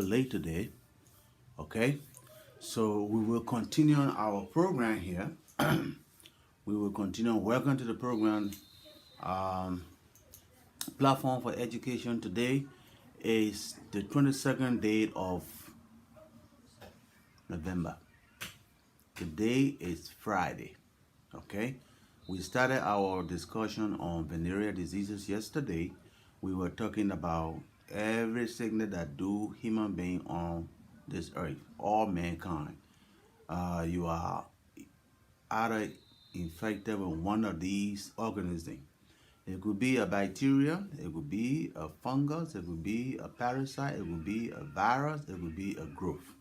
late today. Okay, so we will continue our program here. We will continue. Welcome to the program. Um, Platform for Education. Today is the 22nd day of November. Today is Friday. Okay, we started our discussion on venereal diseases yesterday. We were talking about every sickness that do human being on this earth, all mankind. You are either infected with one of these organisms. It could be a bacteria, it could be a fungus, it could be a parasite, it could be a virus, it could be a growth.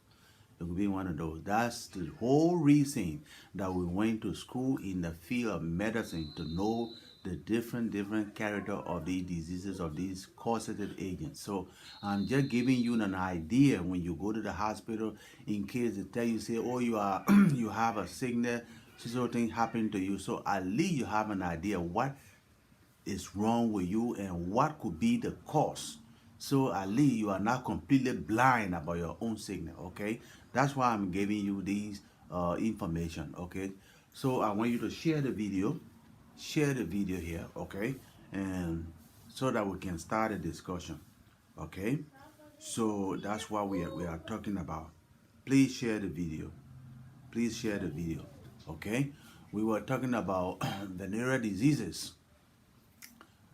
It could be one of those. That's the whole reason that we went to school in the field of medicine to know the different character of these diseases, of these causative agents. So I'm just giving you an idea when you go to the hospital, in case they tell you, say, oh, you are you have a sickness, so thing happened to you. So at least you have an idea what is wrong with you and what could be the cause. So at least you are not completely blind about your own sickness. Okay, that's why I'm giving you these information. Okay, so I want you to share the video, here. Okay, and so that we can start a discussion. Okay, so that's what we are talking about. Please share the video. Please share the video. Okay, we were talking about venereal diseases.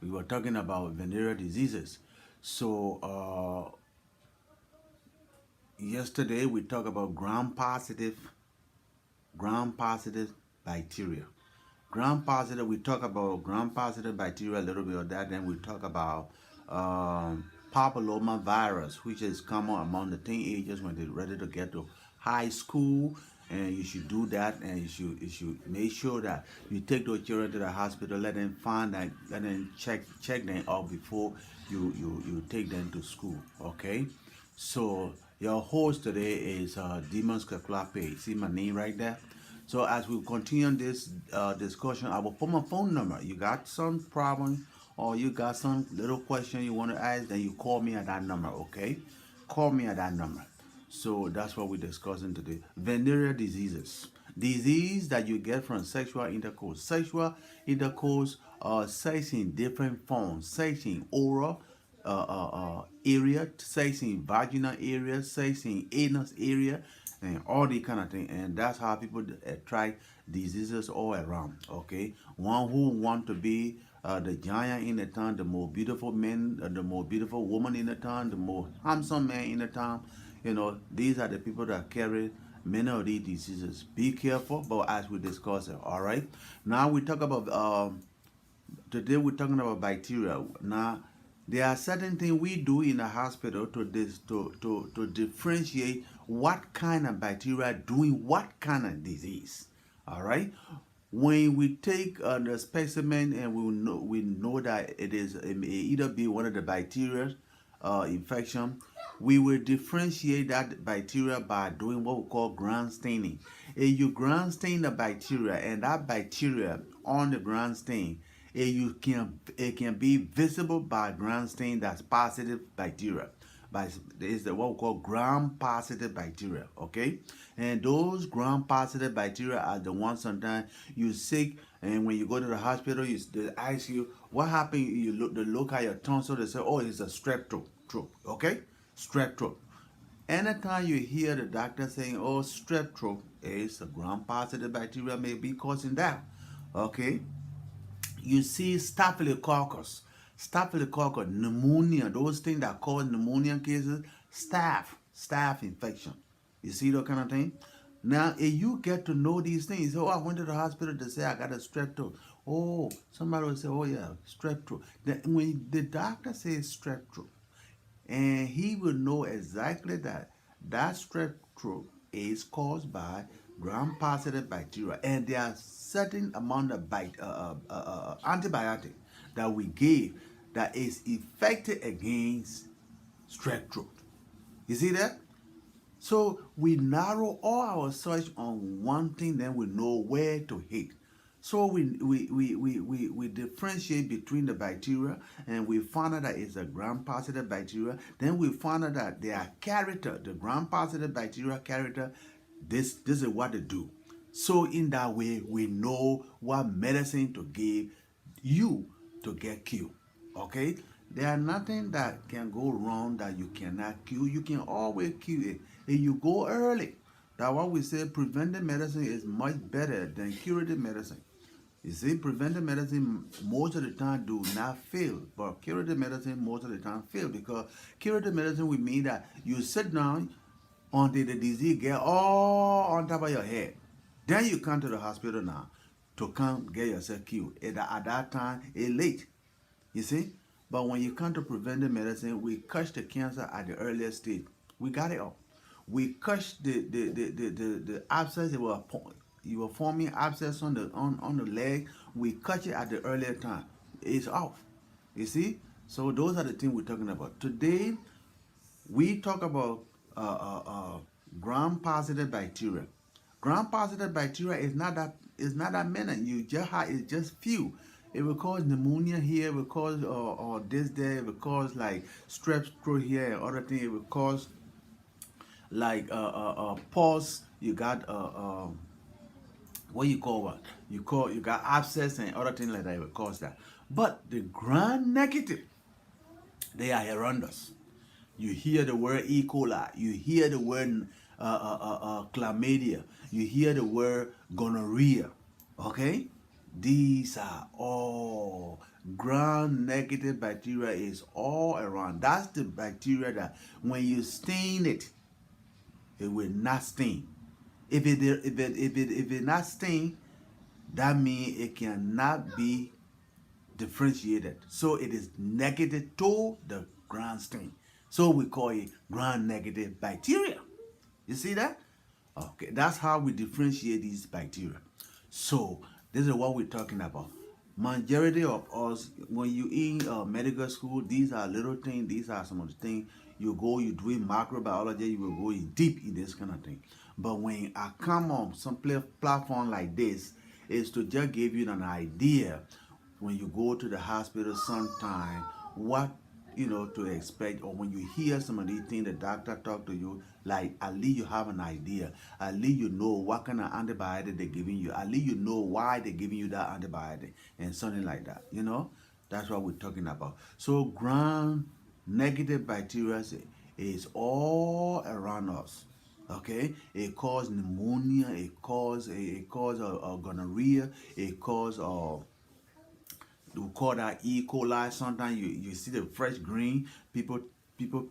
We were talking about venereal diseases. So yesterday we talked about gram-positive bacteria. Gram-positive, we talk about gram-positive bacteria, a little bit of that. Then we talk about papilloma virus, which is common among the teenagers when they're ready to get to high school. And you should do that, and you should make sure that you take those children to the hospital, let them find that, let them check them out before you take them to school. Okay, so your host today is Demons Kaklape. See my name right there. So as we continue this discussion, I will put my phone number. You got some problem or you got some little question you want to ask, then you call me at that number. Okay, call me at that number. So that's what we're discussing today. Venereal diseases. Disease that you get from sexual intercourse. Sexual intercourse, sex in different forms. Sex in oral area, sex in vaginal area, sex in anus area, and all the kind of thing. And that's how people try diseases all around. Okay, one who want to be the giant in the town, the more beautiful man, the more beautiful woman in the town, the more handsome man in the town. You know, these are the people that carry many of these diseases. Be careful, but as we discuss it, all right. Now we talk about today we're talking about bacteria. Now there are certain things we do in the hospital to differentiate what kind of bacteria doing what kind of disease. All right. When we take the specimen and we know that it may either be one of the bacteria infection, we will differentiate that bacteria by doing what we call ground staining. If you ground stain the bacteria and that bacteria on the ground stain, it can be visible by ground stain that's positive bacteria. But it's what we call gram-positive bacteria, okay? And those gram-positive bacteria are the ones sometimes you sick, and when you go to the hospital, they ask you, what happened? They look at your tonsil, they say, oh, it's a strep throat, okay? Strep throat. Anytime you hear the doctor saying, oh, strep throat is a gram-positive bacteria may be causing that, okay? You see staphylococcus, pneumonia, those things that cause pneumonia cases, staph infection. You see that kind of thing? Now, if you get to know these things, oh, I went to the hospital to say I got a strep throat. Oh, somebody will say, oh yeah, strep throat. Then when the doctor says strep throat, and he will know exactly that that strep throat is caused by gram-positive bacteria, and there are certain amount of antibiotic that we give that is effective against strep throat. You see that? So we narrow all our search on one thing, then we know where to hit. So we differentiate between the bacteria, and we found out that it's a gram-positive bacteria. Then we found out that their character, the gram-positive bacteria character, this is what they do. So in that way, we know what medicine to give you to get killed. Okay? There are nothing that can go wrong that you cannot kill. You can always kill it if you go early. That's why we say preventive medicine is much better than curative medicine. You see, preventive medicine most of the time do not fail, but curative medicine most of the time fail because curative medicine would mean that you sit down until the disease get all on top of your head. Then you come to the hospital now to come get yourself killed. At that time, it's late. You see? But when you come to preventive medicine, we catch the cancer at the earliest stage. We got it all. We catch the abscess. You were forming abscess on the leg. We catch it at the earlier time. It's off. You see? So those are the things we're talking about. Today, we talk about gram-positive bacteria. Gram-positive bacteria is not that many. You just have it's just few. It will cause pneumonia here. It will cause or this there. It will cause like strep throat here and other things. It will cause like pus. You got what you call what you got abscess and other things like that. It will cause that. But the gram negative, they are around us. You hear the word E. coli. You hear the word chlamydia. You hear the word gonorrhea. Okay? These are all gram-negative bacteria is all around. That's the bacteria that when you stain it, it will not stain. If it not stain, that means it cannot be differentiated. So it is negative to the gram stain. So we call it gram-negative bacteria. You see that? Okay, that's how we differentiate these bacteria. So this is what we're talking about. Majority of us, when you in medical school, these are little things. These are some of the things you go. You doing microbiology. You will go in deep in this kind of thing. But when I come on some platform like this, is to just give you an idea when you go to the hospital sometime what to expect, or when you hear some of these things the doctor talk to you, like at least you have an idea, at least you know what kind of antibiotic they're giving you, at least you know why they're giving you that antibiotic and something like that. That's what we're talking about. So gram negative bacteria is all around us. Okay, it causes pneumonia, it cause gonorrhea, it cause we call that E. coli. Sometimes you see the fresh green. People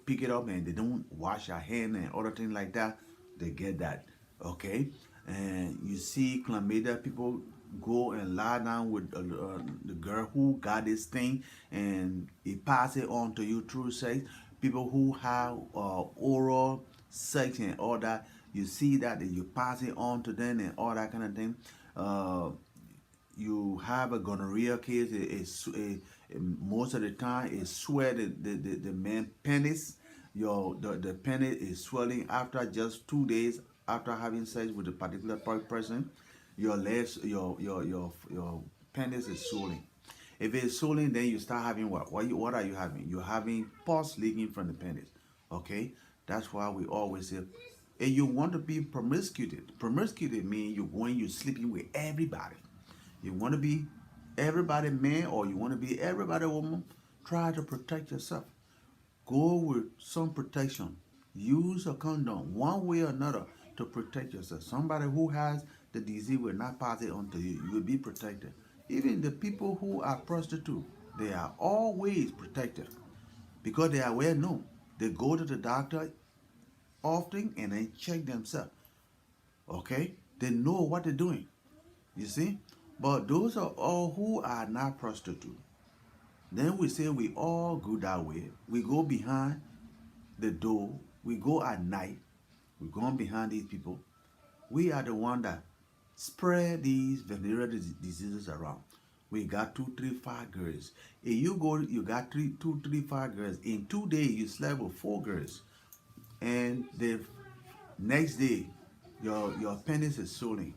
pick it up and they don't wash their hand and other things like that. They get that. Okay, and you see chlamydia. People go and lie down with the girl who got this thing, and it pass it on to you through sex. People who have oral sex and all that, you see that and you pass it on to them and all that kind of thing. You have a gonorrhea case, most of the time it sweat the man penis. The penis is swelling after just 2 days after having sex with a particular person. Your legs, your penis is swelling. If it's swollen, then you start having what? What are you having? You're having pus leaking from the penis. Okay, that's why we always say, and you want to be promiscuous. Promiscuous means you're sleeping with everybody. You want to be everybody man or you want to be everybody woman, try to protect yourself. Go with some protection. Use a condom one way or another to protect yourself. Somebody who has the disease will not pass it on to you. You will be protected. Even the people who are prostitutes, they are always protected because they are well known. They go to the doctor often and they check themselves. Okay? They know what they're doing. You see? But those are all who are not prostitutes. Then we say we all go that way. We go behind the door. We go at night. We go behind these people. We are the one that spread these venereal diseases around. We got 2, 3, 5 girls. If you go, you got 2, 3, 5 girls. In 2 days, you slept with 4 girls, and the next day, your penis is swollen.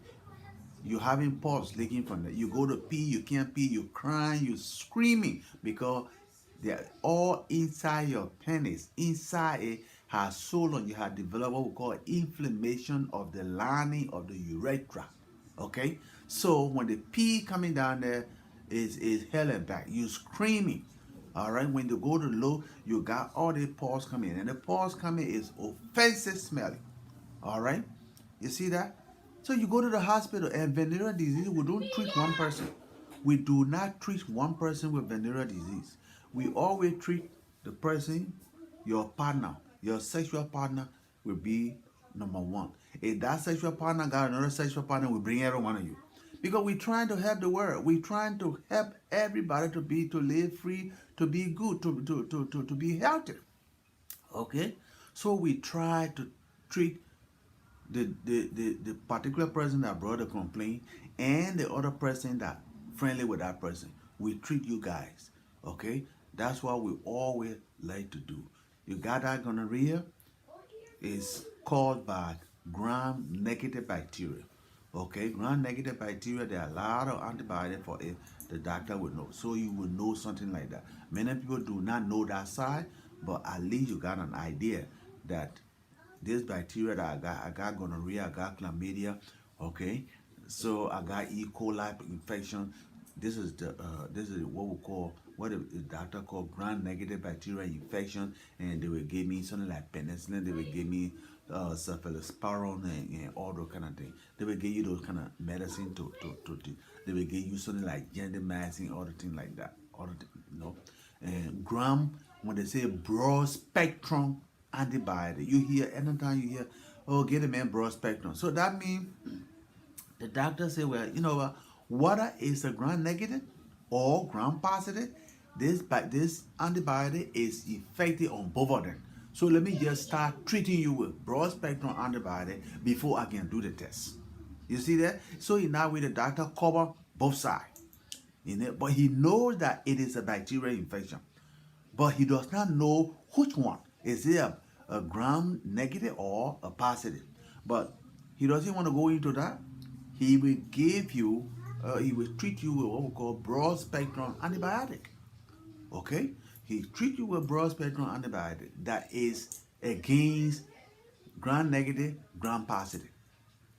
You having pulse leaking from there. You go to pee, you can't pee, you crying, you screaming because they're all inside your penis. Inside it has so long you have developed what we call inflammation of the lining of the urethra. Okay? So when the pee coming down there is hell and back, you screaming. All right, when you go to low, you got all the pores coming in, and the pores coming is offensive smelling. All right, you see that? So you go to the hospital, and venereal disease, we don't treat one person. We do not treat one person with venereal disease. We always treat the person, your partner, your sexual partner will be number one. If that sexual partner got another sexual partner, we bring every one of you. Because we're trying to help the world. We're trying to help everybody to live free, to be good, to be healthy. Okay? So we try to treat the particular person that brought the complaint and the other person that friendly with that person. We treat you guys. Okay? That's what we always like to do. You got that gonorrhea? Is caused by gram-negative bacteria. Okay, gram-negative bacteria, there are a lot of antibiotics for it. The doctor would know. So you would know something like that. Many people do not know that side, but at least you got an idea that this bacteria that I got gonorrhea, I got chlamydia, okay? So I got E. coli infection. This is what we call what the doctor called gram-negative bacterial infection, and they will give me something like penicillin. They will give me cephalosporin and all those kind of things. They will give you those kind of medicine to they will give you something like gentamicin, all the things like that. All the you know, and gram when they say broad spectrum antibiotic, you hear anytime you hear, oh, get a man broad spectrum. So that means the doctor say, well, you know what? Water is a gram negative or gram positive. This antibiotic is effective on both of them. So let me just start treating you with broad spectrum antibiotic before I can do the test. You see that? So in that way, the doctor cover both sides. But he knows that it is a bacterial infection. But he does not know which one. Is it a gram negative or a positive? But he doesn't want to go into that. He will give you, he will treat you with what we call broad spectrum antibiotic. Okay? He treat you with broad spectrum antibiotic that is against gram negative, gram positive.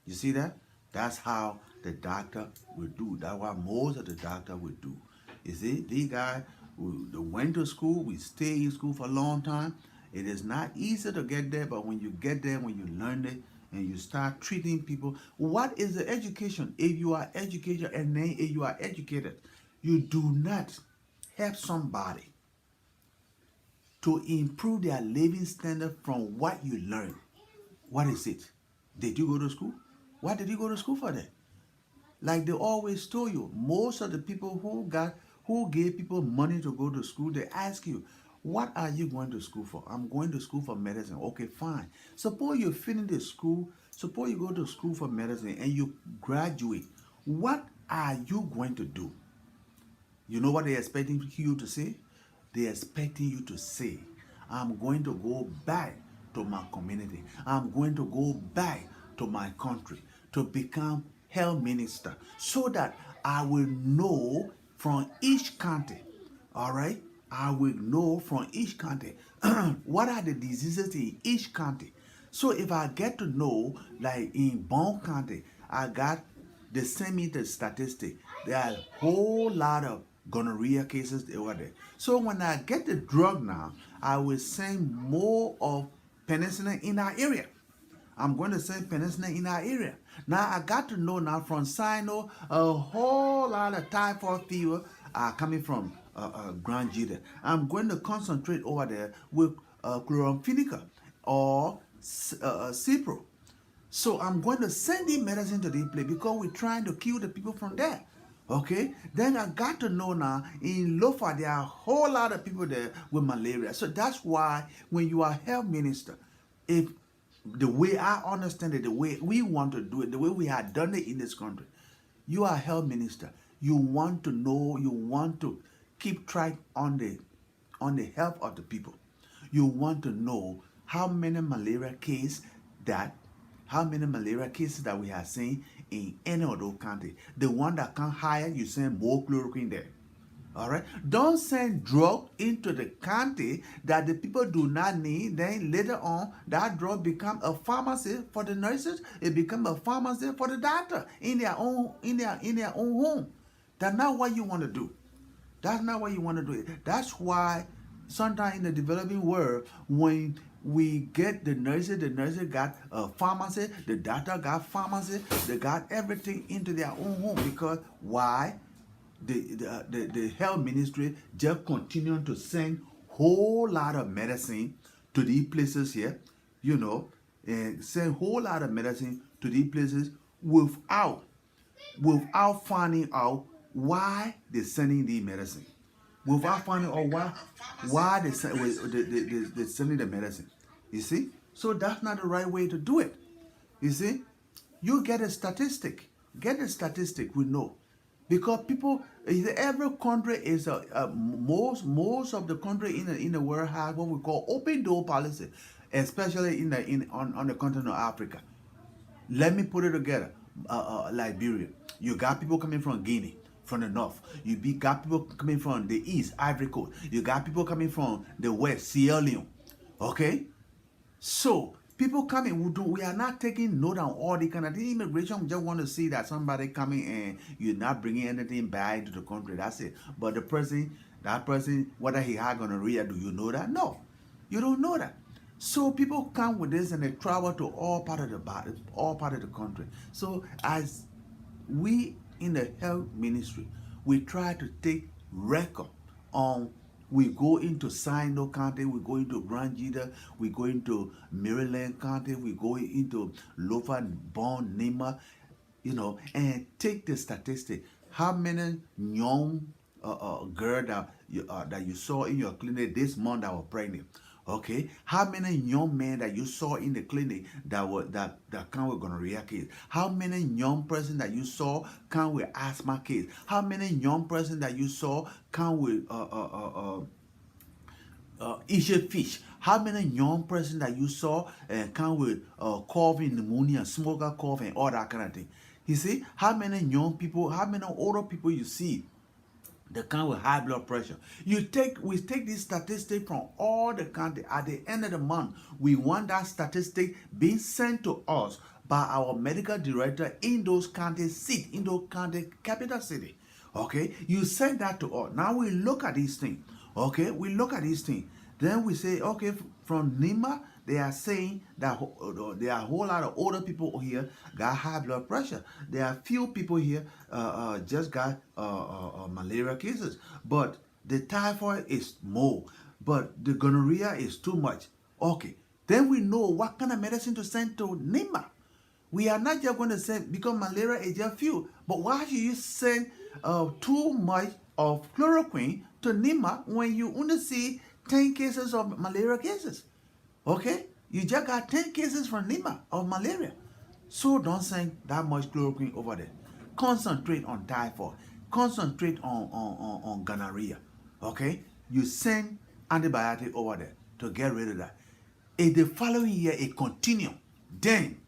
You see that? That's how the doctor will do. That's what most of the doctor will do. You see, these guys we went to school, we stay in school for a long time. It is not easy to get there, but when you get there, when you learn it, and you start treating people, what is the education? If you are educated and then if you are educated, you do not help somebody to improve their living standard from what you learn. What is it? Did you go to school? What did you go to school for then? Like they always told you, most of the people who gave people money to go to school, they ask you, what are you going to school for? I'm going to school for medicine. Okay, fine. Suppose you finish the school, suppose you go to school for medicine and you graduate. What are you going to do? You know what they're expecting you to say? They're expecting you to say, I'm going to go back to my community. I'm going to go back to my country to become health minister so that I will know from each county, all right? I will know from each county what are the diseases in each county. So if I get to know, like in Bond County, I got they send me the statistic. There are a whole lot of gonorrhea cases over there. So when I get the drug now, I will send more of penicillin in our area. I'm going to send penicillin in our area. Now I got to know now from Sino, a whole lot of typhoid fever are coming from Grand Jita. I'm going to concentrate over there with chloramphenica or Cipro. So I'm going to send the medicine to this place because we're trying to kill the people from there. Okay? Then I got to know now in Lofa there are a whole lot of people there with malaria. So that's why when you are health minister, if the way I understand it, the way we want to do it, the way we have done it in this country, you are a health minister. You want to know, you want to keep track on the health of the people. You want to know how many malaria cases that we have seen in any of those counties. The one that can hire, you send more chloroquine there. All right. Don't send drug into the county that the people do not need. Then later on, that drug become a pharmacy for the nurses. It become a pharmacy for the doctor in their own home. That's not what you want to do. That's not what you want to do. That's why sometimes in the developing world, when we get the nurses got a pharmacy, the doctor got pharmacy, they got everything into their own home. Because why? The health ministry just continue to send whole lot of medicine to these places here, and send whole lot of medicine to these places without finding out why they're sending the medicine. Without finding out why they're sending the medicine. You see? So that's not the right way to do it. You see? You get a statistic. Get a statistic, we know. Because people, every country is most of the country in the world have what we call open door policy, especially on the continent of Africa. Let me put it together. Liberia, you got people coming from Guinea, from the north. Got people coming from the east, Ivory Coast. You got people coming from the west, Sierra Leone. Okay, so people coming, we are not taking note on all the kind of things. Immigration just want to see that somebody coming and you're not bringing anything back into the country. That's it. But that person, whether he had gonorrhea, do you know that? No, you don't know that. So people come with this and they travel to all part of the country. So as we in the health ministry, we try to take record on. We go into Sino County, we go into Grand Jita, we go into Maryland County, we go into Lofa, Bon, Nima, and take the statistic. How many young girl that you saw in your clinic this month that were pregnant? Okay, how many young men that you saw in the clinic that come with gonorrhea case? How many young person that you saw come with asthma case? How many young person that you saw come with issue fish? How many young person that you saw come with coughing, pneumonia, smoker cough, and all that kind of thing? You see, how many young people, how many older people you see that come with high blood pressure? We take this statistic from all the country. At the end of the month, we want that statistic being sent to us by our medical director in those county seat, in those county capital city. Okay, you send that to us. Now we look at these things. Okay, we look at these things. Then we say, okay, from Nima, they are saying that there are a whole lot of older people here got high blood pressure. There are few people here just got malaria cases. But the typhoid is more. But the gonorrhea is too much. Okay, then we know what kind of medicine to send to Nima. We are not just going to send, because malaria is just few. But why should you send too much of chloroquine to Nima when you only see 10 cases of malaria cases? Okay? You just got 10 cases from Nima of malaria. So don't send that much chloroquine over there. Concentrate on typhoid. Concentrate on gonorrhea. Okay? You send antibiotic over there to get rid of that. If the following year it continue, then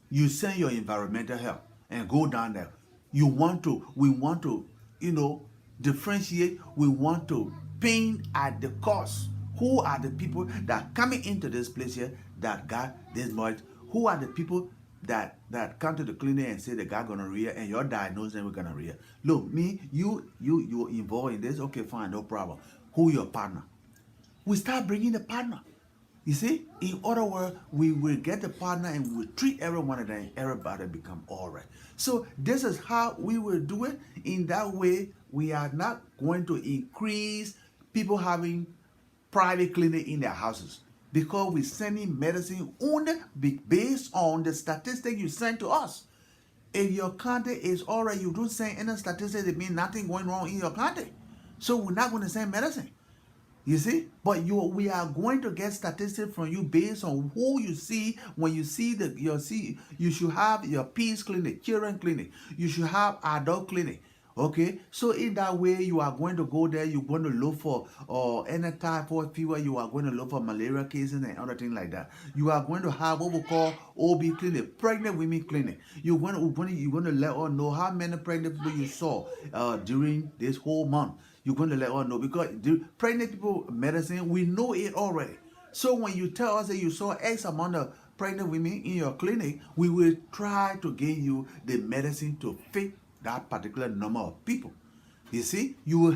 you send your environmental health and go down there. We want to, differentiate. We want to paint at the cause. Who are the people that coming into this place here that got this much? Who are the people that come to the clinic and say they got gonorrhea and you're diagnosed them with gonorrhea? Look, you involved in this. Okay, fine, no problem. Who your partner? We start bringing the partner. You see, in other words, we will get the partner and we will treat every one of them. Everybody become all right. So this is how we will do it. In that way, we are not going to increase people having private clinic in their houses, because we're sending medicine only based on the statistic you send to us. If your county is all right, you don't send any statistics, it means nothing going wrong in your county. So we're not going to send medicine. You see? But we are going to get statistics from you based on who you see. When you see you should have your peace clinic, children clinic. You should have adult clinic. Okay, so in that way, you are going to go there, you're going to look for any typhoid fever, you are going to look for malaria cases and other things like that. You are going to have what we call OB clinic, pregnant women clinic. You're going to let us know how many pregnant people you saw during this whole month. You're going to let us know because the pregnant people medicine, we know it already. So when you tell us that you saw X amount of pregnant women in your clinic, we will try to give you the medicine to fit that particular number of people. You see, you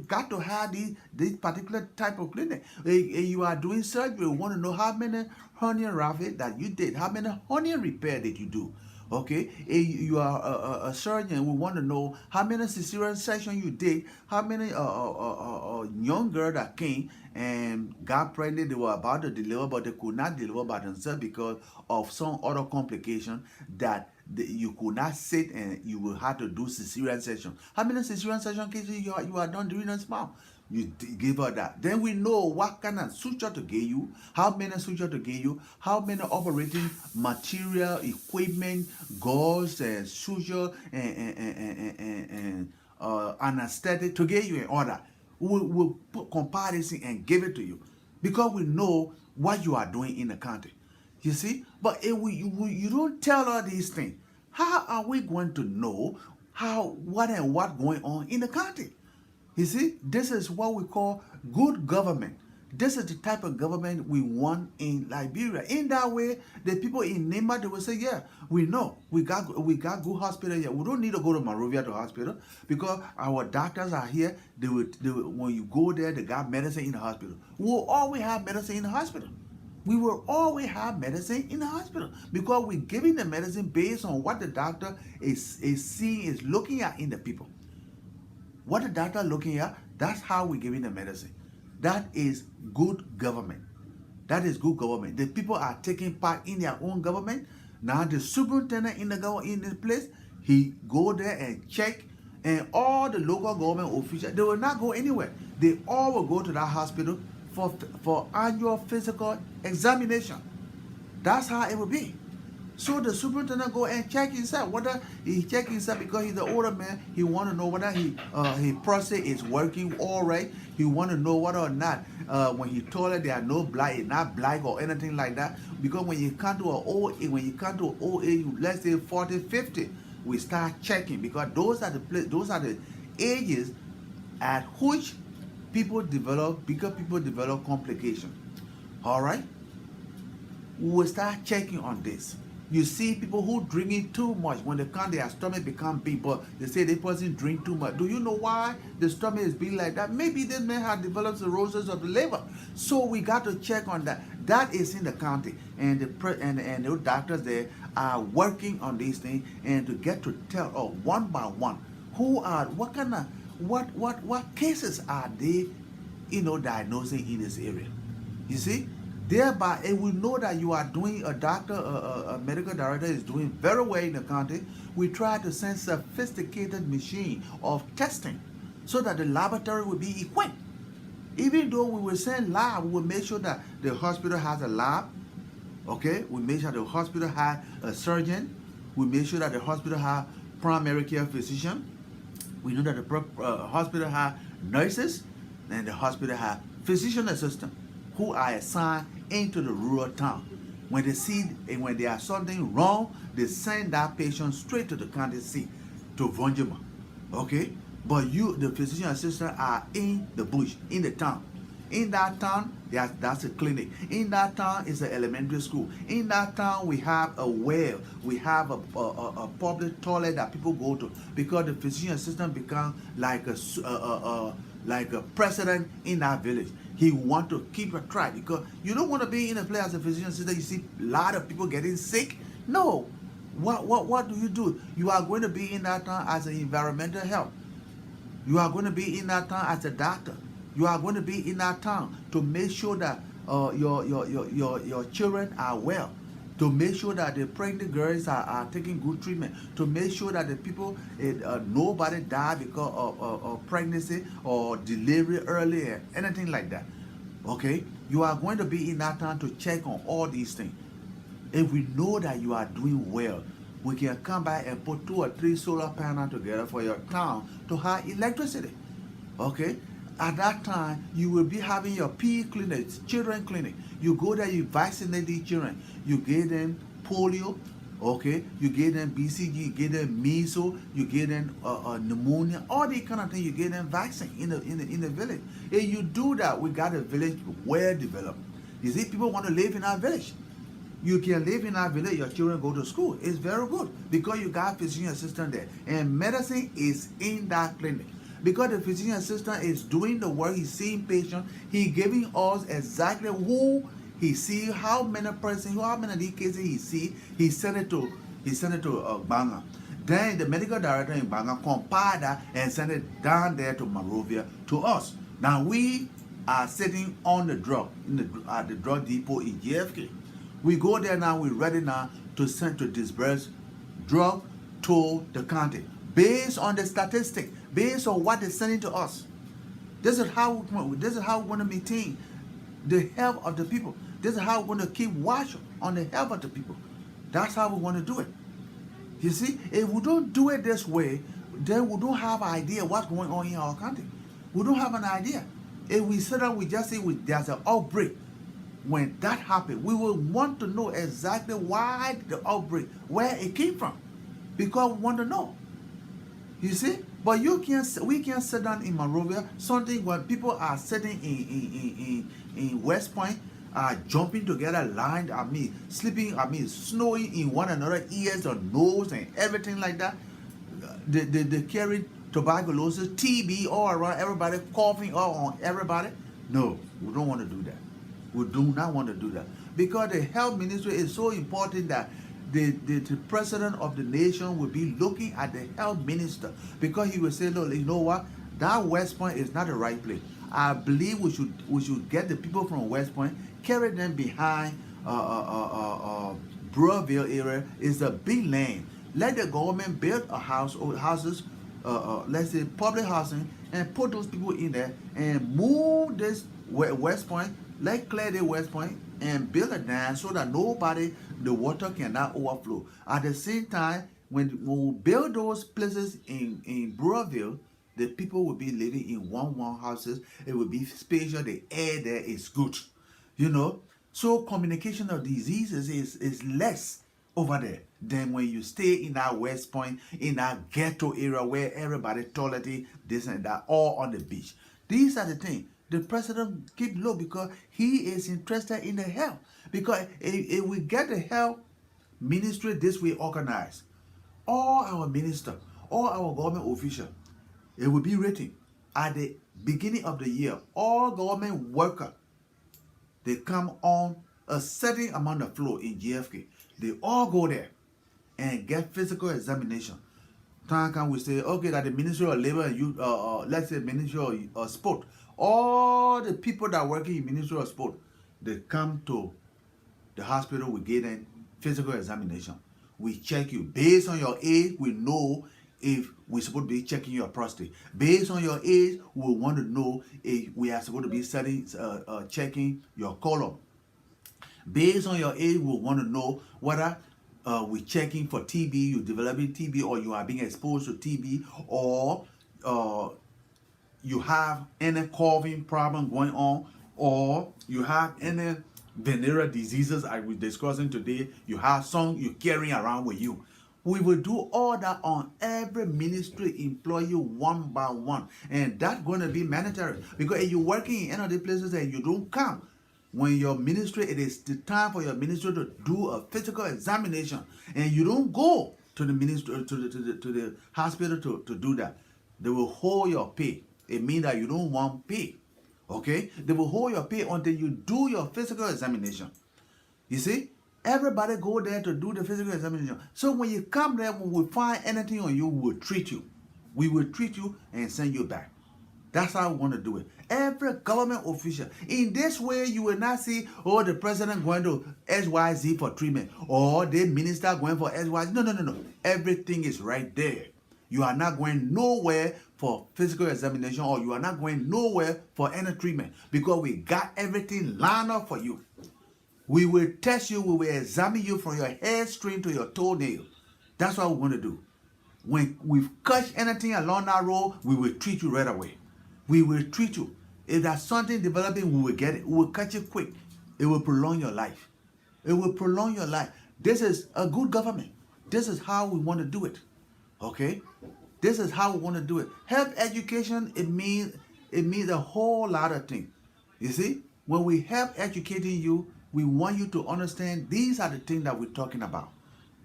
got to have this particular type of clinic. You are doing surgery. You want to know how many hernia rapid that you did, how many hernia repair did you do. Okay, you are a surgeon. We want to know how many cesarean section you did, how many young girl that came and got pregnant. They were about to deliver, but they could not deliver by themselves because of some other complication that you could not sit and you will have to do cesarean section. How many cesarean section cases you are done during this month? You give her that. Then we know what kind of suture to give you, how many suture to give you, how many operating material, equipment, gauze, and suture, and anesthetic to give you in order. We'll put comparison and give it to you because we know what you are doing in the country. You see? But if you don't tell all these things, how are we going to know what going on in the country? You see, this is what we call good government. This is the type of government we want in Liberia. In that way, the people in Nema, they will say, yeah, we know. We got good hospital here. We don't need to go to Monrovia to hospital because our doctors are here. When you go there, they got medicine in the hospital. We'll always have medicine in the hospital. We will always have medicine in the hospital because we're giving the medicine based on what the doctor is seeing, is looking at in the people. What the doctor looking at, that's how we're giving the medicine. That is good government. That is good government. The people are taking part in their own government. Now the superintendent in the place, he go there and check, and all the local government officials, they will not go anywhere. They all will go to that hospital for annual physical examination. That's how it will be. So the superintendent go and check himself. Whether he check himself because he's an older man, he want to know whether his prostate is working all right. He want to know whether or not when he toilet there are no black, not black or anything like that. Because when you come to an old age, let's say 40, 50, we start checking because those are the ages at which bigger people develop complications. All right, we will start checking on this. You see people who drinking too much. When they come, their stomach become big, but they say they person drink too much. Do you know why the stomach is big like that? Maybe this man has developed cirrhosis of the liver. So we got to check on that. That is in the county, and the doctors there are working on these things and to get to tell one by one what cases are they, diagnosing in this area. You see? Thereby, it will know that you are doing, a medical director is doing very well in the county. We try to send sophisticated machine of testing so that the laboratory will be equipped. Even though we will send lab, we will make sure that the hospital has a lab. Okay, we make sure the hospital has a surgeon. We make sure that the hospital has primary care physician. We know that the hospital has nurses, and the hospital has physician assistant who are assigned into the rural town. When they see and when there is something wrong, they send that patient straight to the county seat, to Vonjima. Okay? But the physician assistant, are in the bush, in the town. In that town, that's a clinic. In that town is an elementary school. In that town, we have a well. We have a public toilet that people go to because the physician assistant become like a president in that village. He want to keep a track because you don't want to be in a place as a physician assistant. You see a lot of people getting sick. No. What do? You are going to be in that town as an environmental health. You are going to be in that town as a doctor. You are going to be in that town to make sure that your children are well, to make sure that the pregnant girls are taking good treatment, to make sure that the people, nobody die because of pregnancy or delivery early, anything like that. Okay? You are going to be in that town to check on all these things. If we know that you are doing well, we can come by and put 2 or 3 solar panels together for your town to have electricity. Okay? At that time, you will be having your PE clinics, children clinic. You go there, you vaccinate these children. You give them polio, okay? You give them BCG, you give them measles, you give them pneumonia, all these kind of things. You give them vaccine in the village. If you do that, we got a village well developed. You see, people want to live in our village. You can live in our village, your children go to school. It's very good because you got physician assistant there. And medicine is in that clinic. Because the physician assistant is doing the work, he's seeing patients, he's giving us exactly who he see, how many persons, how many of these cases he see, he send it to Banga. Then the medical director in Banga compile that and send it down there to Monrovia to us. Now we are sitting on the drug at the drug depot in JFK. We go there now, we're ready now to send to disperse drug to the county based on the statistic, based on what they're sending to us. This is how we're going to maintain the health of the people. This is how we're going to keep watch on the health of the people. That's how we want to do it. You see, if we don't do it this way, then we don't have an idea what's going on in our country. We don't have an idea. If we sit down, we just say there's an outbreak. When that happens, we will want to know exactly why the outbreak, where it came from, because we want to know. You see, but we can't sit down in Monrovia. Something when people are sitting in West Point, jumping together, lined. Sleeping. Snowing in one another's ears or nose and everything like that. They carry tuberculosis, TB all around everybody, coughing all on everybody. No, we don't want to do that. We do not want to do that because the health ministry is so important that the president of the nation will be looking at the health minister because he will say, "No, you know what? That West Point is not the right place. I believe we should get the people from West Point, carry them behind Broadville area. It's a big land. Let the government build houses, let's say public housing, and put those people in there and move this West Point. Let clear the West Point and build a dam so that the water cannot overflow. At the same time, when we build those places in Broadville, the people will be living in one houses. It will be spatial. The air there is good, you know. So communication of diseases is less over there than when you stay in that West Point, in that ghetto area where everybody toileting, this and that, all on the beach. These are the things. The president keep low because he is interested in the health. Because if we get the health ministry this way organized, all our ministers, all our government officials, it will be written at the beginning of the year. All government workers, they come on a certain amount of floor in JFK. They all go there and get physical examination. Time can we say, okay, that the Ministry of Labor and Youth, let's say Ministry of Sport, all the people that work in Ministry of Sport, they come to the hospital, we get them physical examination. We check you. Based on your age, we know if we're supposed to be checking your prostate. Based on your age, we want to know if we are supposed to be checking your colon. Based on your age, we want to know whether we're checking for TB, you're developing TB, or you are being exposed to TB, or you have any coughing problem going on, or you have any venereal diseases I was discussing today, you have some you're carrying around with you. We will do all that on every ministry employee one by one. And that's going to be mandatory. Because if you're working in any of the places and you don't come, when your ministry, it is the time for your ministry to do a physical examination, and you don't go to the ministry, to the hospital to do that, they will hold your pay. It means that you don't want pay. Okay? They will hold your pay until you do your physical examination. You see? Everybody go there to do the physical examination. So when you come there, when we find anything on you, we will treat you. We will treat you and send you back. That's how we want to do it. Every government official. In this way, you will not see, oh, the president going to XYZ for treatment, or the minister going for XYZ. No. Everything is right there. You are not going nowhere for physical examination, or you are not going nowhere for any treatment, because we got everything lined up for you. We will test you, we will examine you from your hair string to your toenail. That's what we want to do. When we catch anything along that road, we will treat you right away. We will treat you. If there's something developing, we will get it. We will catch it quick. It will prolong your life. It will prolong your life. This is a good government. This is how we want to do it. Okay? This is how we want to do it. Health education, it means a whole lot of things. You see, when we help educating you, we want you to understand these are the things that we're talking about.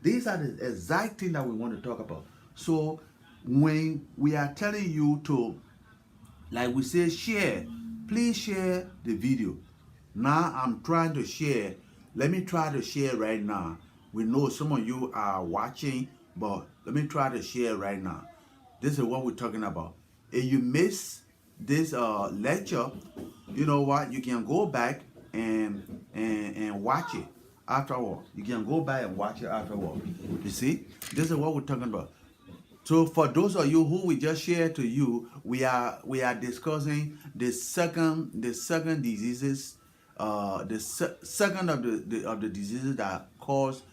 These are the exact things that we want to talk about. So when we are telling you to, like we say, share, please share the video. Now I'm trying to share. Let me try to share right now. We know some of you are watching, but let me try to share right now. This is what we're talking about. If you miss this lecture, you know what? You can go back and watch it afterward. You can go back and watch it afterward. You see, this is what we're talking about. So for those of you who we just shared to you, we are discussing the second diseases, second of the diseases that cause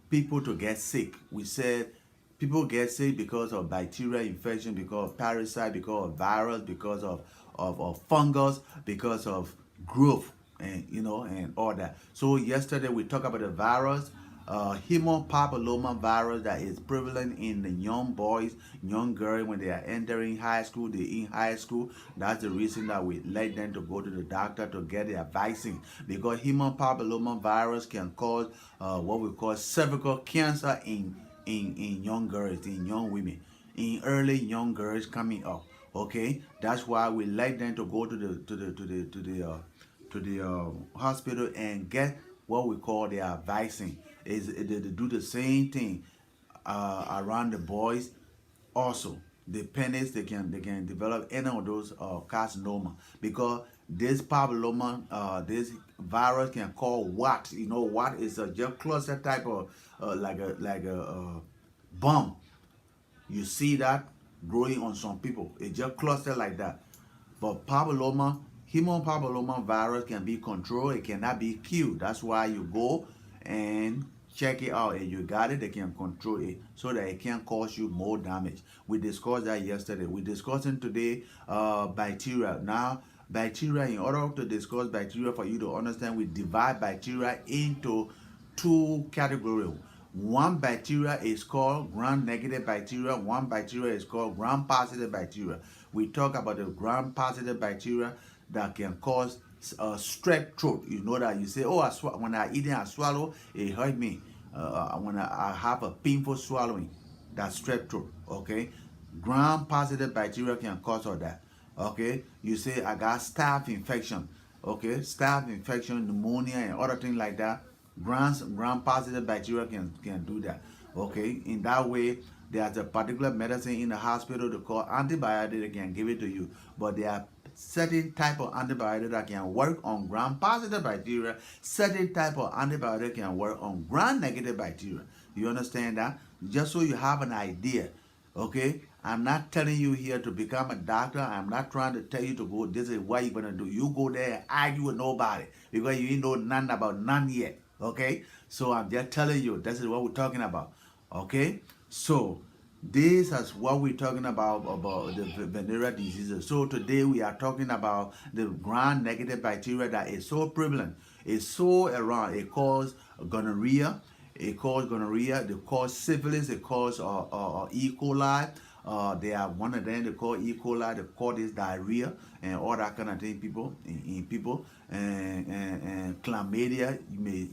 people to get sick. We said people get sick because of bacterial infection, because of parasite, because of virus, because of fungus, because of growth, and and all that. So yesterday we talked about the virus, human papilloma virus that is prevalent in the young boys, young girls when they are entering high school. They in high school. That's the reason that we let them to go to the doctor to get their vaccine, because human papilloma virus can cause what we call cervical cancer in young girls, in young women, in early young girls coming up. Okay, that's why we like them to go to the hospital and get what we call their vaccine. Is they do the same thing around the boys also. The penis, they can develop any of those carcinoma, because this papilloma, this virus can cause what, what is a just cluster type of like a bomb. You see that growing on some people. It just cluster like that. But papilloma, human papilloma virus can be controlled. It cannot be killed. That's why you go and check it out. And you got it, they can control it so that it can cause you more damage. We discussed that yesterday. We're discussing today bacteria. Now, bacteria, in order to discuss bacteria for you to understand, we divide bacteria into two categories. One bacteria is called gram-negative bacteria. One bacteria is called gram-positive bacteria. We talk about the gram-positive bacteria that can cause strep throat. You know that you say, oh, when I eat and I swallow, it hurt me. When I have a painful swallowing, that's strep throat. Okay, gram-positive bacteria can cause all that. Okay, you say I got staph infection. Okay, staph infection, pneumonia, and other things like that. Gram-positive bacteria can do that. Okay, in that way, there's a particular medicine in the hospital to call antibiotic. They can give it to you, but there are certain type of antibiotic that can work on gram-positive bacteria. Certain type of antibiotic can work on gram-negative bacteria. You understand that? Just so you have an idea. Okay, I'm not telling you here to become a doctor. I'm not trying to tell you to go. This is what you're gonna do. You go there and argue with nobody because you ain't know nothing about none yet. Okay, so I'm just telling you this is what we're talking about. Okay, so this is what we're talking about the venereal diseases. So today we are talking about the gram-negative bacteria that is so prevalent. It's so around. It causes gonorrhea. It causes gonorrhea. They cause syphilis. It causes E. coli. They are one of them. They call E. coli. They call this diarrhea and all that kind of thing. People in people and chlamydia. You may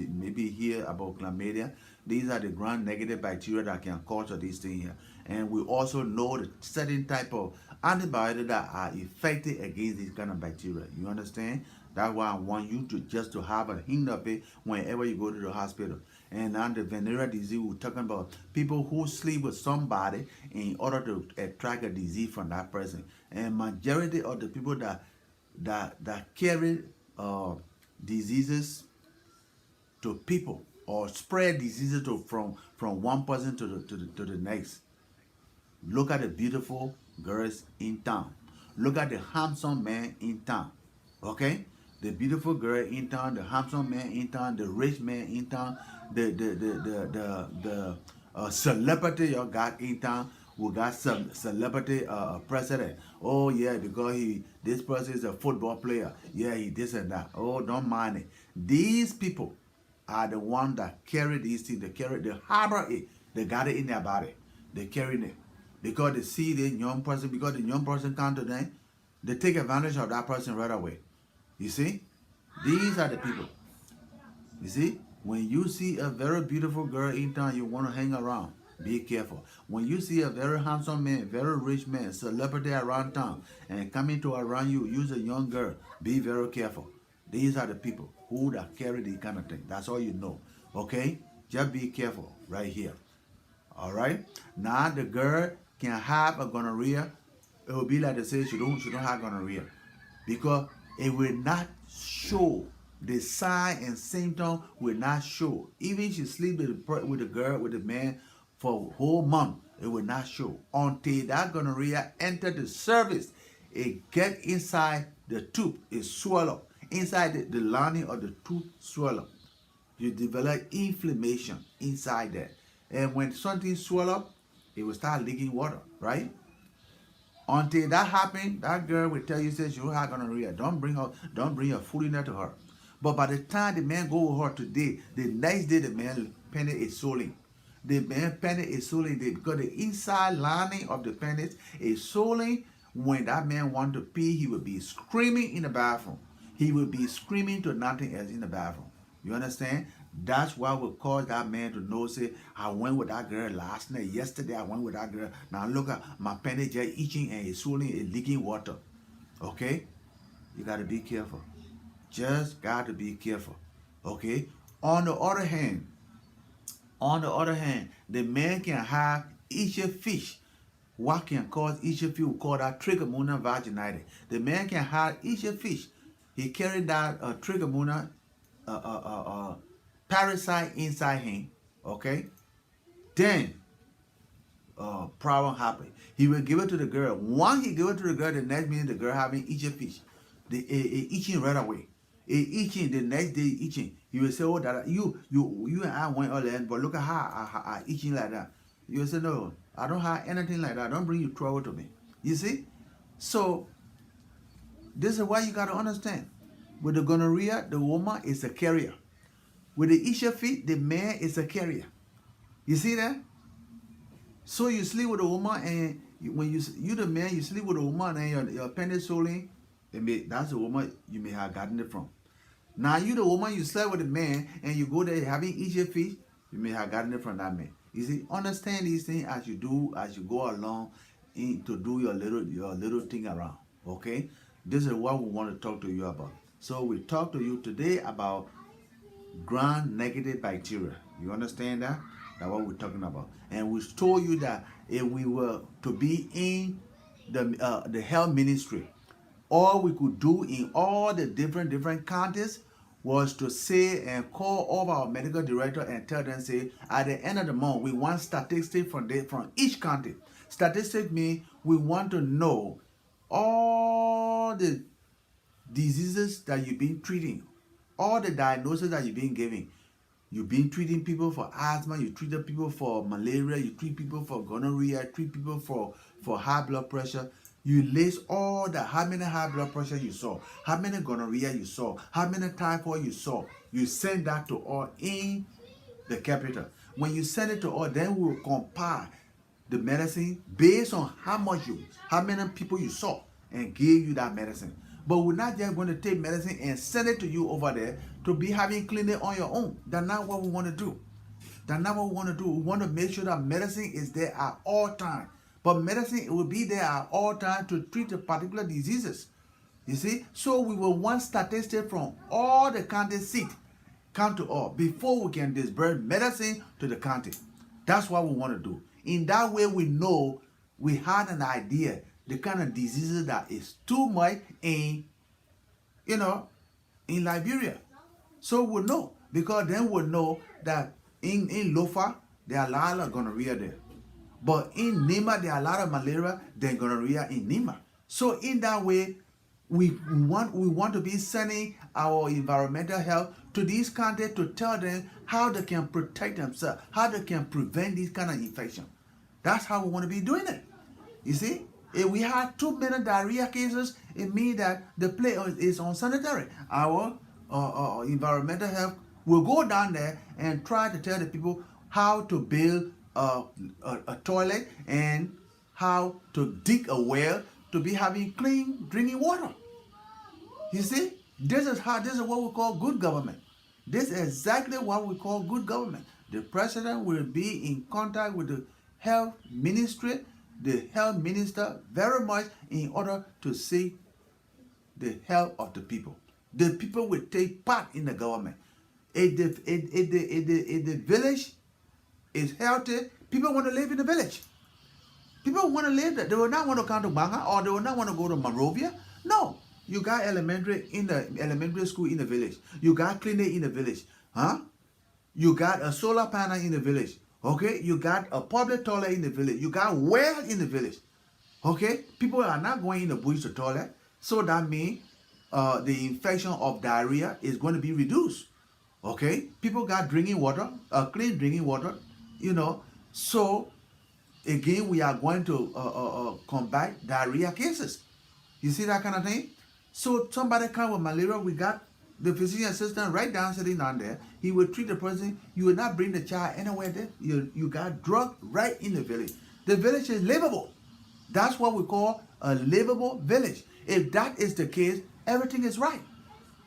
maybe hear about chlamydia. These are the gram-negative bacteria that can cause these things here. And we also know the certain type of antibiotics that are effective against these kind of bacteria. You understand? That's why I want you to just to have a hint of it whenever you go to the hospital. And now the venereal disease, we're talking about people who sleep with somebody in order to attract a disease from that person. And majority of the people that carry diseases to people or spread diseases from one person to the next. Look at the beautiful girls in town. Look at the handsome man in town. Okay? The beautiful girl in town, the handsome man in town, the rich man in town, the celebrity you got in town. We got some celebrity president. Oh yeah, because this person is a football player. Yeah, he this and that. Oh, don't mind it. These people are the ones that carry these things. They carry, they harbor it. They got it in their body. They carry it because they see the young person. Because the young person come to them, they take advantage of that person right away. You see, these are the people. You see, when you see a very beautiful girl in town, you want to hang around. Be careful. When you see a very handsome man, very rich man, celebrity around town, and coming to around you, use a young girl, be very careful. These are the people who that carry the kind of thing. That's all you know. Okay? Just be careful right here. All right? Now the girl can have a gonorrhea. It will be like they say she don't have gonorrhea. Because it will not show. The sign and symptom will not show. Even if she sleep with the girl, with the man for a whole month, it will not show. Until that gonorrhea enter the cervix, it get inside the tube, it swell up. Inside the lining of the tube swell up. You develop inflammation inside there. And when something swell up, it will start leaking water, right? Until that happens, that girl will tell you, says she don't have gonorrhea. Don't bring your food in there to her. But by the time the man go with her today, the next day the man penis is swollen. The man penis is swollen because the inside lining of the penis is swollen. When that man want to pee, he will be screaming in the bathroom. He will be screaming to nothing else in the bathroom. You understand? That's why we cause that man to know, say, I went with that girl last night. Yesterday I went with that girl. Now look at my penis just itching and it's swollen, it's leaking water. Okay? You got to be careful. Just got to be careful. Okay? On the other hand, the man can have itchy fish. What can cause itchy fish? We call that trichomonas vaginitis. The man can have itchy fish. He carried that trichomonas parasite inside him. Okay? Then problem happen. He will give it to the girl. Once he give it to the girl, the next minute the girl having itchy fish. The itching right away. Itching the next day itching. He will say, oh, that you and I went all in, but look at how I itching like that. You will say, no, I don't have anything like that. Don't bring you trouble to me. You see? So this is why you got to understand. With the gonorrhea, the woman is a carrier. With the itchy feet, the man is a carrier. You see that? So you sleep with a woman, and when you the man, you sleep with a woman, and your penis swollen, that's the woman you may have gotten it from. Now you the woman, you slept with a man, and you go there having itchy feet, you may have gotten it from that man. You see, understand these things as you go along to do your little thing around. Okay, this is what we want to talk to you about. So we talk to you today about gram-negative bacteria. You understand that? That's what we're talking about. And we told you that if we were to be in the health ministry, all we could do in all the different counties was to say and call all our medical director and tell them, say, at the end of the month, we want statistics from each county. Statistics mean we want to know all the diseases that you've been treating, all the diagnoses that you've been giving. You've been treating people for asthma, you treat people for malaria, you treat people for gonorrhea, you treat people for high blood pressure. You list all that, how many high blood pressure you saw, how many gonorrhea you saw, how many typhoid you saw. You send that to all in the capital. When you send it to all, then we'll compare the medicine based on how many people you saw and give you that medicine. But we're not just going to take medicine and send it to you over there to be having clinic on your own. That's not what we want to do. That's not what we want to do. We want to make sure that medicine is there at all times. But medicine will be there at all times to treat the particular diseases. You see? So we will want statistics from all the county seats, come to all, before we can disperse medicine to the county. That's what we want to do. In that way, we know, we had an idea the kind of diseases that is too much in Liberia. So we'll know, because then we'll know that in Lofa, there are a lot of gonorrhea there. But in Nima, there are a lot of malaria than gonorrhea in Nima. So in that way, We want to be sending our environmental health to these countries to tell them how they can protect themselves, how they can prevent this kind of infection. That's how we want to be doing it. You see, if we have 2 million diarrhea cases, it means that the place is unsanitary. Our environmental health will go down there and try to tell the people how to build a toilet and how to dig a well to be having clean drinking water. You see, this is what we call good government. This is exactly what we call good government. The president will be in contact with the health ministry, the health minister very much in order to see the health of the people. The people will take part in the government. If the village is healthy, people want to live in the village. People want to live there. They will not want to come to Banga or they will not want to go to Monrovia. No. You got elementary school in the village. You got clinic in the village. Huh? You got a solar panel in the village. Okay? You got a public toilet in the village. You got well in the village. Okay? People are not going in the bush to toilet. So that means the infection of diarrhea is going to be reduced. Okay? People got drinking water, clean drinking water, you know. So again, we are going to combat diarrhea cases. You see that kind of thing? So somebody come with malaria, we got the physician assistant right down sitting down there. He will treat the person. You will not bring the child anywhere there. You got drug right in the village. The village is livable. That's what we call a livable village. If that is the case, everything is right.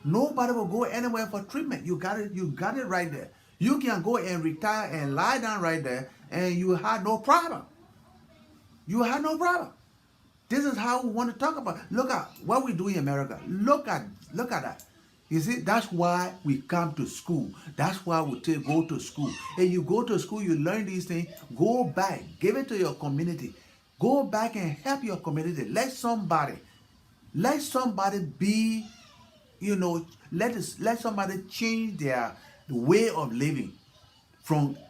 Nobody will go anywhere for treatment. You got it right there. You can go and retire and lie down right there and you have no problem. You have no problem. This is how we want to talk about. Look at what we do in America. Look at that. You see, that's why we come to school. That's why we go to school. And you go to school, you learn these things. Go back, give it to your community. Go back and help your community. Let somebody be, let somebody change their way of living.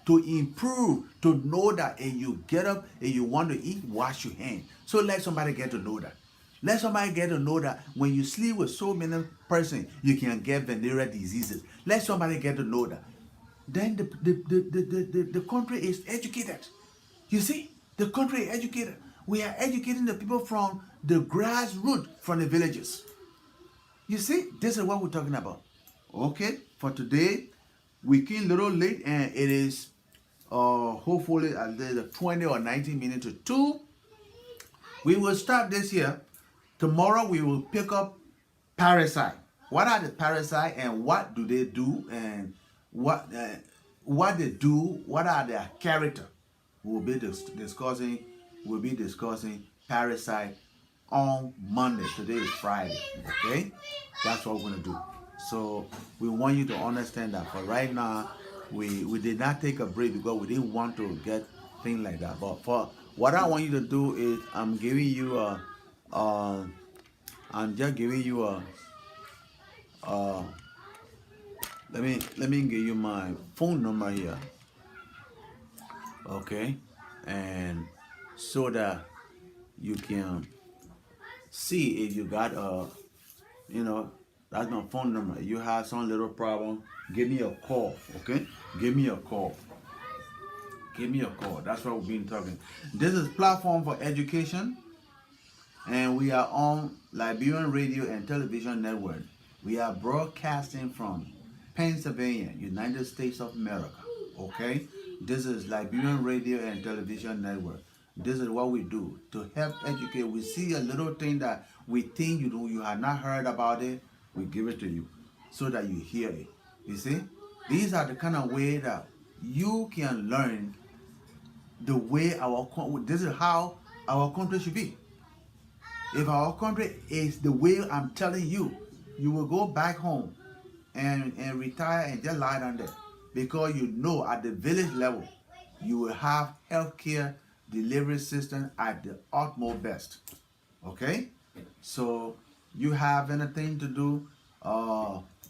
To improve, to know that and you get up and you want to eat, wash your hands. So let somebody get to know that. Let somebody get to know that when you sleep with so many persons, you can get venereal diseases. Let somebody get to know that. Then the country is educated. You see, the country is educated. We are educating the people from the grassroots, from the villages. You see, this is what we're talking about. Okay, for today, we came a little late and it is hopefully at least 20 or 19 minutes to 2. We will start this here. Tomorrow we will pick up parasite. What are the parasite and what do they do and what they do, what are their character? We'll be discussing parasite on Monday. Today is Friday. Okay? That's what we're gonna do. So we want you to understand that for right now, we did not take a break because we didn't want to get things like that. But for what I want you to do is I'm just giving you let me give you my phone number here. Okay? And so that you can see if you got that's my phone number. You have some little problem, give me a call, okay? Give me a call. Give me a call. That's what we've been talking. This is platform for education, and we are on Liberian Radio and Television Network. We are broadcasting from Pennsylvania, United States of America, okay? This is Liberian Radio and Television Network. This is what we do to help educate. We see a little thing that we think you have not heard about it. We give it to you so that you hear it. You see, these are the kind of way that you can learn the way this is how our country should be. If our country is the way I'm telling you, you will go back home and retire and just lie down there, because you know at the village level you will have healthcare delivery system at the utmost best. Okay, so you have anything to do,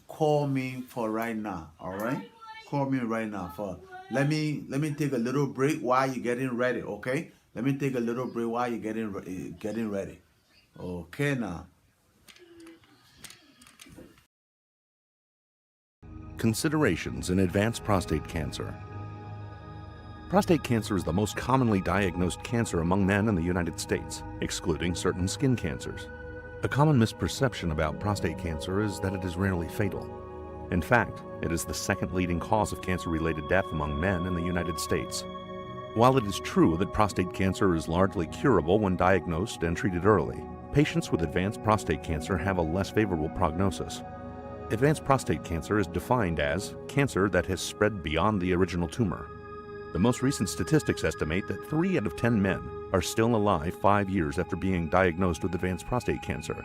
call me for right now. All right, call me right now. Let me take a little break while you're getting ready. Okay, let me take a little break while you're getting ready. Okay now. Considerations in advanced prostate cancer. Prostate cancer is the most commonly diagnosed cancer among men in the United States, excluding certain skin cancers. A common misperception about prostate cancer is that it is rarely fatal. In fact, it is the second leading cause of cancer-related death among men in the United States. While it is true that prostate cancer is largely curable when diagnosed and treated early, patients with advanced prostate cancer have a less favorable prognosis. Advanced prostate cancer is defined as cancer that has spread beyond the original tumor. The most recent statistics estimate that 3 out of 10 men are still alive 5 years after being diagnosed with advanced prostate cancer.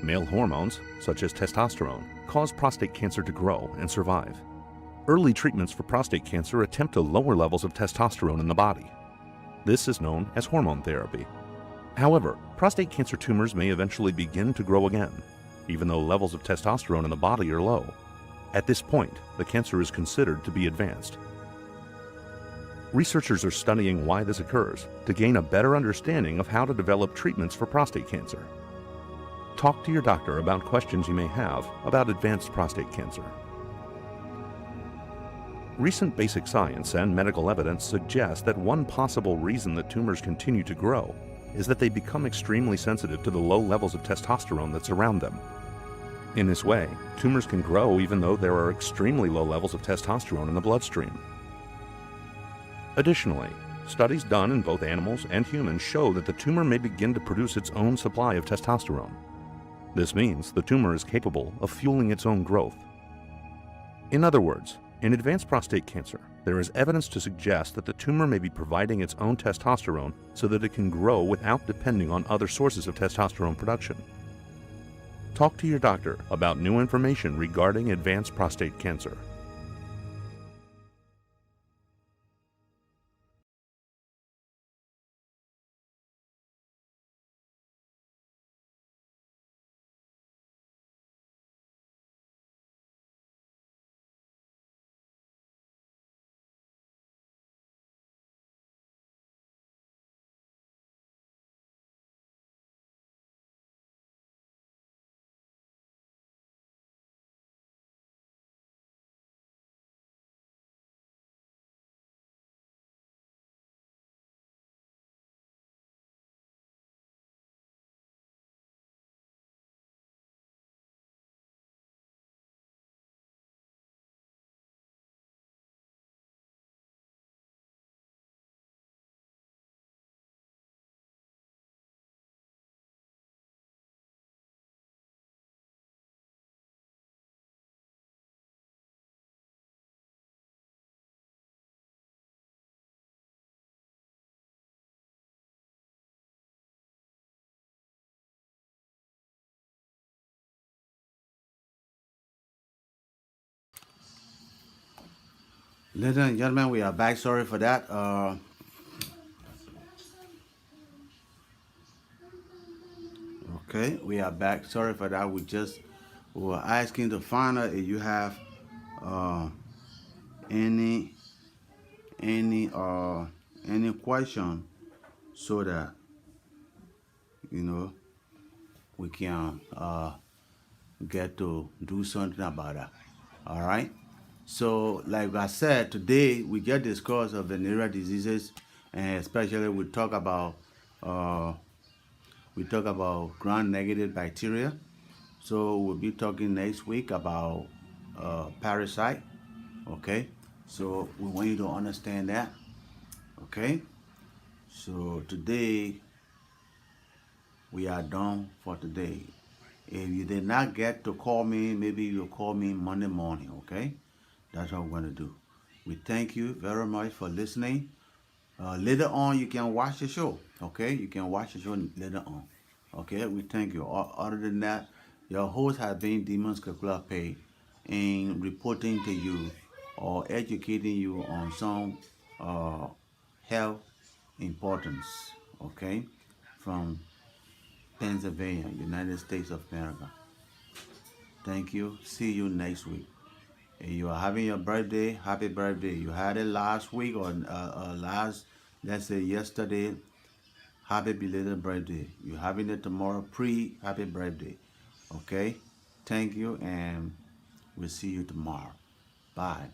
Male hormones, such as testosterone, cause prostate cancer to grow and survive. Early treatments for prostate cancer attempt to lower levels of testosterone in the body. This is known as hormone therapy. However, prostate cancer tumors may eventually begin to grow again, even though levels of testosterone in the body are low. At this point, the cancer is considered to be advanced. Researchers are studying why this occurs to gain a better understanding of how to develop treatments for prostate cancer. Talk to your doctor about questions you may have about advanced prostate cancer. Recent basic science and medical evidence suggest that one possible reason that tumors continue to grow is that they become extremely sensitive to the low levels of testosterone that surround them. In this way, tumors can grow even though there are extremely low levels of testosterone in the bloodstream. Additionally, studies done in both animals and humans show that the tumor may begin to produce its own supply of testosterone. This means the tumor is capable of fueling its own growth. In other words, in advanced prostate cancer, there is evidence to suggest that the tumor may be providing its own testosterone so that it can grow without depending on other sources of testosterone production. Talk to your doctor about new information regarding advanced prostate cancer. Ladies and gentlemen, we are back. Sorry for that. Okay, we are back. Sorry for that. We were asking to find out if you have uh, any any uh, any question so that you know we can get to do something about that. All right. So, like I said, today we just discuss of venereal diseases, and especially uh, we talk about gram-negative bacteria. So we'll be talking next week about parasite. Okay. So we want you to understand that. Okay. So today we are done for today. If you did not get to call me, maybe you'll call me Monday morning. Okay. That's what we're going to do. We thank you very much for listening. Later on, you can watch the show. Okay, you can watch the show later on. Okay, we thank you. Other than that, your host has been Demons Kakula Pay in reporting to you or educating you on some uh, health importance. Okay, from Pennsylvania, United States of America. Thank you. See you next week. If you are having your birthday, happy birthday. You had it last week or last, let's say yesterday, happy belated birthday. You're having it tomorrow, happy birthday. Okay? Thank you, and We'll see you tomorrow. Bye.